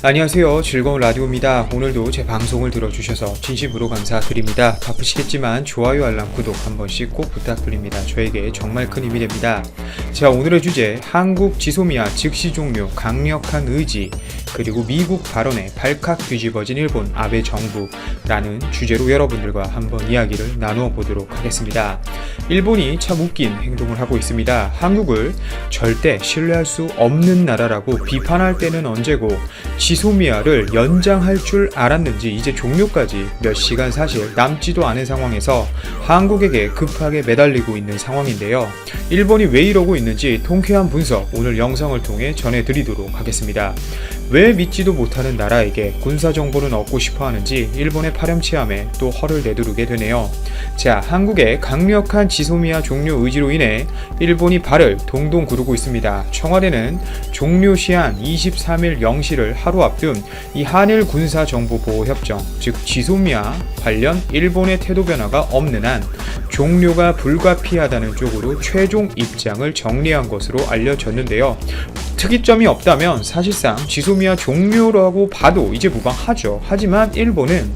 안녕하세요. 즐거운 라디오입니다. 오늘도 제 방송을 들어주셔서 진심으로 감사드립니다. 바쁘시겠지만 좋아요, 알람, 구독 한 번씩 꼭 부탁드립니다. 저에게 정말 큰 힘이 됩니다. 자, 오늘의 주제, 한국 지소미아 즉시 종료, 강력한 의지, 그리고 미국 발언에 발칵 뒤집어진 일본 아베 정부라는 주제로 여러분들과 한번 이야기를 나누어 보도록 하겠습니다. 일본이 참 웃긴 행동을 하고 있습니다. 한국을 절대 신뢰할 수 없는 나라라고 비판할 때는 언제고 지소미아를 연장할 줄 알았는지 이제 종료까지 몇 시간 사실 남지도 않은 상황에서 한국에게 급하게 매달리고 있는 상황인데요. 일본이 왜 이러고 있는지 통쾌한 분석 오늘 영상을 통해 전해드리도록 하겠습니다. 왜 믿지도 못하는 나라에게 군사정보는 얻고 싶어 하는지 일본의 파렴치함에 또 허를 내두르게 되네요. 자, 한국의 강력한 지소미아 종료 의지로 인해 일본이 발을 동동 구르고 있습니다. 청와대는 종료 시한 23일 0시를 하루 앞둔 이 한일 군사정보보호협정, 즉 지소미아 관련 일본의 태도 변화가 없는 한 종료가 불가피하다는 쪽으로 최종 입장을 정리한 것으로 알려졌는데요. 특이점이 없다면 사실상 지소미아 종료라고 봐도 이제 무방하죠. 하지만 일본은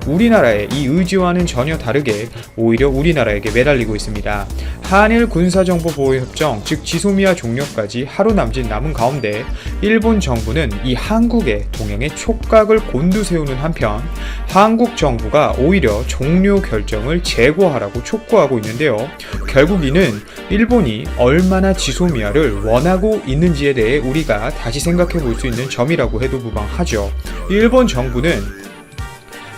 우리나라의 이 의지와는 전혀 다르게 오히려 우리나라에게 매달리고 있습니다. 한일 군사정보보호협정, 즉 지소미아 종료까지 하루 남은 가운데 일본 정부는 이 한국의 동행에 촉각을 곤두세우는 한편 한국 정부가 오히려 종료 결정을 재고하라고 촉구하고 있는데요. 결국 이는 일본이 얼마나 지소미아를 원하고 있는지에 대해 우리가 다시 생각해 볼 수 있는 점이라고 해도 무방하죠. 일본 정부는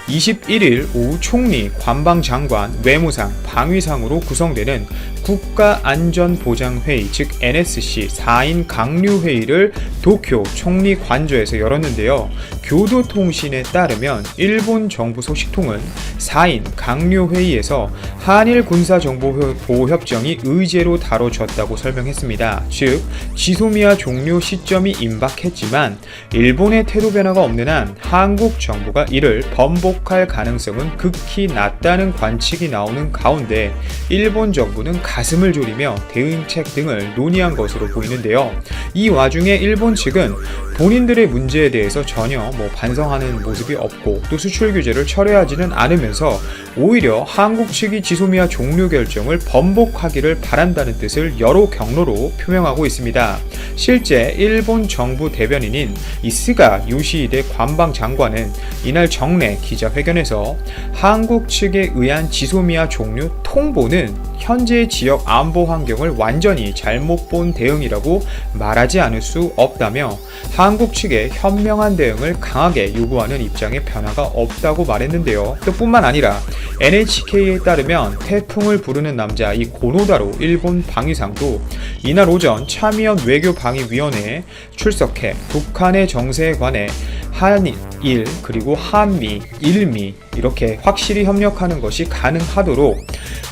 21일 오후 총리, 관방장관, 외무상, 방위상으로 구성되는 국가안전보장회의 즉 NSC 4인 강류회의를 도쿄 총리 관저에서 열었는데요. 교도통신에 따르면 일본 정부 소식통은 4인 강류회의에서 한일 군사정보보호협정이 의제로 다뤄졌다고 설명했습니다. 즉 지소미아 종료 시점이 임박했지만 일본의 태도 변화가 없는 한 한국 정부가 이를 번복할 가능성은 극히 낮다는 관측이 나오는 가운데 일본 정부는 가슴을 졸이며 대응책 등을 논의한 것으로 보이는데요. 이 와중에 일본 측은 본인들의 문제에 대해서 전혀 반성하는 모습이 없고 또 수출 규제를 철회하지는 않으면서 오히려 한국 측이 지소미아 종료 결정을 번복하기를 바란다는 뜻을 여러 경로로 표명하고 있습니다. 실제 일본 정부 대변인인 이 스가 요시히데 관방장관은 이날 정례 기자회견에서 한국 측에 의한 지소미아 종료 통보는 현재의 지역 안보 환경을 완전히 잘못 본 대응이라고 말하지 않을 수 없다며 한국 측의 현명한 대응을 강하게 요구하는 입장에 변화가 없다고 말했는데요. 또 뿐만 아니라 NHK에 따르면 태풍을 부르는 남자 이 고노다로 일본 방위상도 이날 오전 차미연 외교방위위원회에 출석해 북한의 정세에 관해 한일 그리고 한미, 일미 이렇게 확실히 협력하는 것이 가능하도록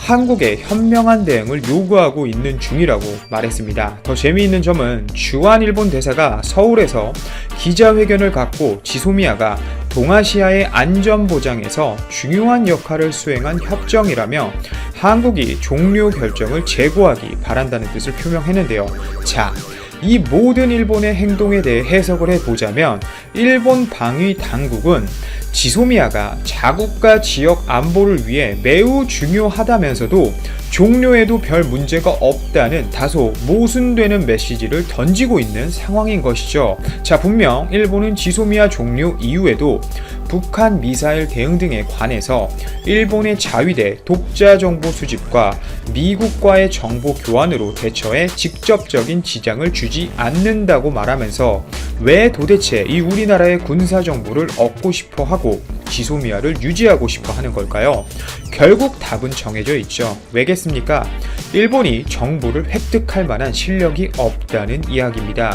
한국의 현명한 대응을 요구하고 있는 중이라고 말했습니다. 더 재미있는 점은 주한 일본 대사가 서울에서 기자회견을 갖고 지소미아가 동아시아의 안전보장에서 중요한 역할을 수행한 협정이라며 한국이 종료 결정을 재고하기 바란다는 뜻을 표명했는데요. 자, 이 모든 일본의 행동에 대해 해석을 해보자면 일본 방위 당국은 지소미아가 자국과 지역 안보를 위해 매우 중요하다면서도 종료에도 별 문제가 없다는 다소 모순되는 메시지를 던지고 있는 상황인 것이죠. 자, 분명 일본은 지소미아 종료 이후에도 북한 미사일 대응 등에 관해서 일본의 자위대 독자 정보 수집과 미국과의 정보 교환으로 대처해 직접적인 지장을 주지 않는다고 말하면서 왜 도대체 이 우리나라의 군사 정보를 얻고 싶어 하고 지소미아를 유지하고 싶어 하는 걸까요? 결국 답은 정해져 있죠. 왜겠습니까? 일본이 정보를 획득할 만한 실력이 없다는 이야기입니다.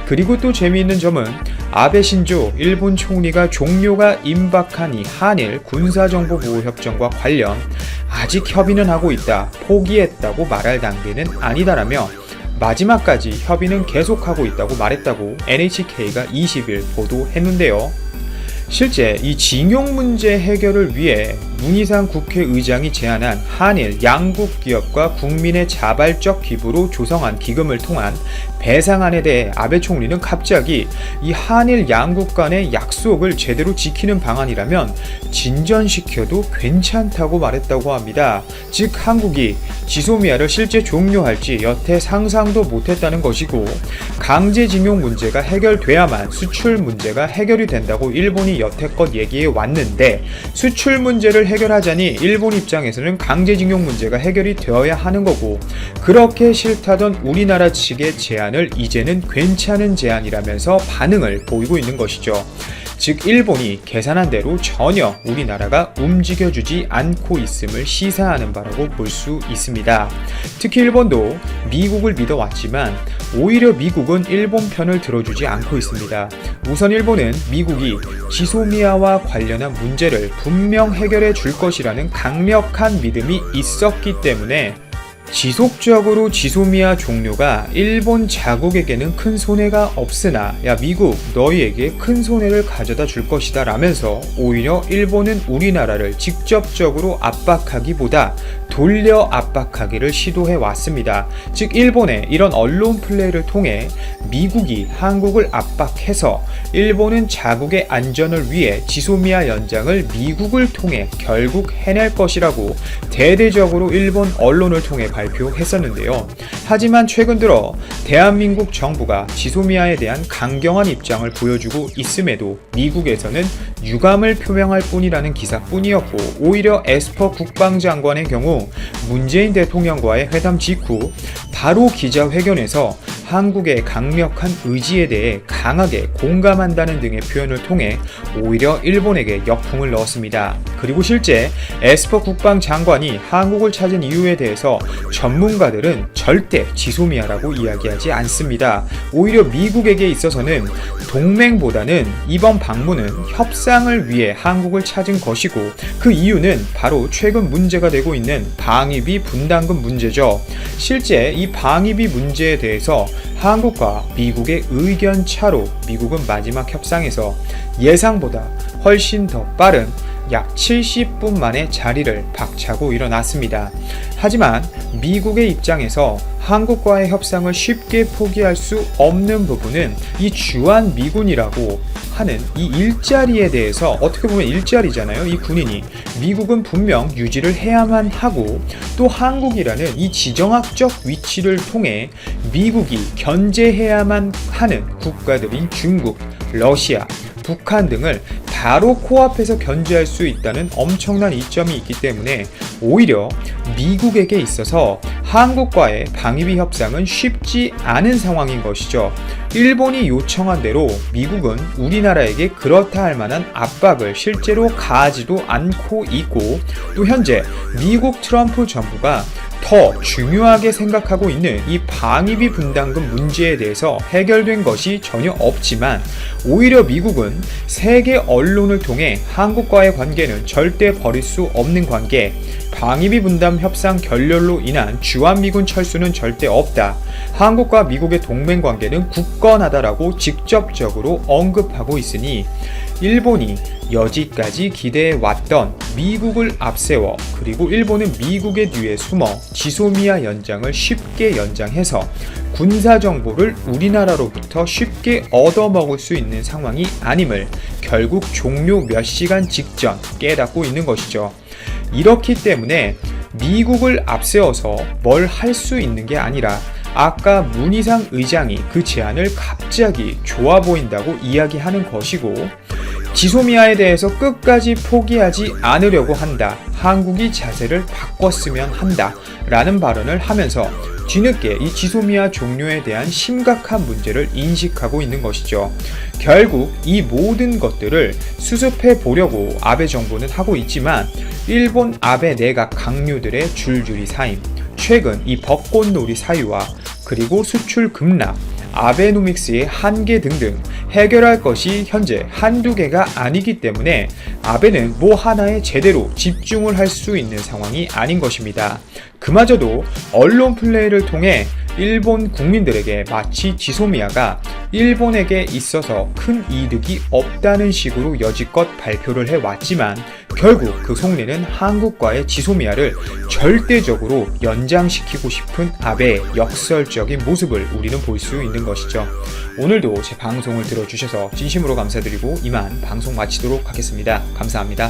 그리고 또 재미있는 점은 아베 신조 일본 총리가 종료가 임박한 이 한일 군사정보보호협정과 관련 아직 협의는 하고 있다, 포기했다고 말할 단계는 아니다라며 마지막까지 협의는 계속하고 있다고 말했다고 NHK가 20일 보도했는데요. 실제 이 징용 문제 해결을 위해 문희상 국회의장이 제안한 한일 양국 기업과 국민의 자발적 기부로 조성한 기금을 통한 배상안에 대해 아베 총리는 갑자기 이 한일 양국 간의 약속을 제대로 지키는 방안이라면 진전시켜도 괜찮다고 말했다고 합니다. 즉 한국이 지소미아를 실제 종료할지 여태 상상도 못했다는 것이고, 강제징용 문제가 해결돼야만 수출 문제가 해결이 된다고 일본이 여태껏 얘기해 왔는데, 수출 문제를 해결하자니 일본 입장에서는 강제징용 문제가 해결이 되어야 하는 거고, 그렇게 싫다던 우리나라 측의 제안을 이제는 괜찮은 제안이라면서 반응을 보이고 있는 것이죠. 즉 일본이 계산한 대로 전혀 우리나라가 움직여주지 않고 있음을 시사하는 바라고 볼 수 있습니다. 특히 일본도 미국을 믿어왔지만 오히려 미국은 일본 편을 들어주지 않고 있습니다. 우선 일본은 미국이 지소미아와 관련한 문제를 분명 해결해 줄 것이라는 강력한 믿음이 있었기 때문에 지속적으로 지소미아 종료가 일본 자국에게는 큰 손해가 없으나 야 미국 너희에게 큰 손해를 가져다 줄 것이다 라면서 오히려 일본은 우리나라를 직접적으로 압박하기보다 돌려 압박하기를 시도해 왔습니다. 즉 일본의 이런 언론 플레이를 통해 미국이 한국을 압박해서 일본은 자국의 안전을 위해 지소미아 연장을 미국을 통해 결국 해낼 것이라고 대대적으로 일본 언론을 통해 발표했었는데요. 하지만 최근 들어 대한민국 정부가 지소미아에 대한 강경한 입장을 보여주고 있음에도 미국에서는 유감을 표명할 뿐이라는 기사뿐이었고, 오히려 에스퍼 국방장관의 경우 문재인 대통령과의 회담 직후 바로 기자회견에서 한국의 강력한 의지에 대해 강하게 공감한다는 등의 표현을 통해 오히려 일본에게 역풍을 넣었습니다. 그리고 실제 에스퍼 국방장관이 한국을 찾은 이유에 대해서 전문가들은 절대 지소미아라고 이야기하지 않습니다. 오히려 미국에게 있어서는 동맹보다는 이번 방문은 협상을 위해 한국을 찾은 것이고, 그 이유는 바로 최근 문제가 되고 있는 방위비 분담금 문제죠. 실제 이 방위비 문제에 대해서 한국과 미국의 의견 차로 미국은 마지막 협상에서 예상보다 훨씬 더 빠른 약 70분 만에 자리를 박차고 일어났습니다. 하지만 미국의 입장에서 한국과의 협상을 쉽게 포기할 수 없는 부분은 이 주한 미군이라고 하는 이 일자리에 대해서, 어떻게 보면 일자리잖아요. 이 군인이 미국은 분명 유지를 해야만 하고, 또 한국이라는 이 지정학적 위치를 통해 미국이 견제해야만 하는 국가들인 중국, 러시아, 북한 등을 바로 코앞에서 견제할 수 있다는 엄청난 이점이 있기 때문에 오히려 미국에게 있어서 한국과의 방위비 협상은 쉽지 않은 상황인 것이죠. 일본이 요청한 대로 미국은 우리나라에게 그렇다 할 만한 압박을 실제로 가하지도 않고 있고, 또 현재 미국 트럼프 정부가 더 중요하게 생각하고 있는 이 방위비 분담금 문제에 대해서 해결된 것이 전혀 없지만, 오히려 미국은 세계 언론을 통해 한국과의 관계는 절대 버릴 수 없는 관계, 방위비 분담 협상 결렬로 인한 주한미군 철수는 절대 없다, 한국과 미국의 동맹 관계는 굳건하다라고 직접적으로 언급하고 있으니, 일본이 여지까지 기대해왔던 미국을 앞세워, 그리고 일본은 미국의 뒤에 숨어 지소미아 연장을 쉽게 연장해서 군사정보를 우리나라로부터 쉽게 얻어먹을 수 있는 상황이 아님을 결국 종료 몇 시간 직전 깨닫고 있는 것이죠. 이렇기 때문에 미국을 앞세워서 뭘 할 수 있는 게 아니라 아까 문희상 의장이 그 제안을 갑자기 좋아 보인다고 이야기하는 것이고, 지소미아에 대해서 끝까지 포기하지 않으려고 한다, 한국이 자세를 바꿨으면 한다 라는 발언을 하면서 뒤늦게 이 지소미아 종료에 대한 심각한 문제를 인식하고 있는 것이죠. 결국 이 모든 것들을 수습해 보려고 아베 정부는 하고 있지만, 일본 아베 내각 강요들의 줄줄이 사임, 최근 이 벚꽃놀이 사유와 그리고 수출 급락, 아베노믹스의 한계 등등 해결할 것이 현재 한두 개가 아니기 때문에 아베는 뭐 하나에 제대로 집중을 할 수 있는 상황이 아닌 것입니다. 그마저도 언론 플레이를 통해 일본 국민들에게 마치 지소미아가 일본에게 있어서 큰 이득이 없다는 식으로 여지껏 발표를 해왔지만 결국 그 속내는 한국과의 지소미아를 절대적으로 연장시키고 싶은 아베의 역설적인 모습을 우리는 볼 수 있는 것이죠. 오늘도 제 방송을 들어주셔서 진심으로 감사드리고 이만 방송 마치도록 하겠습니다. 감사합니다.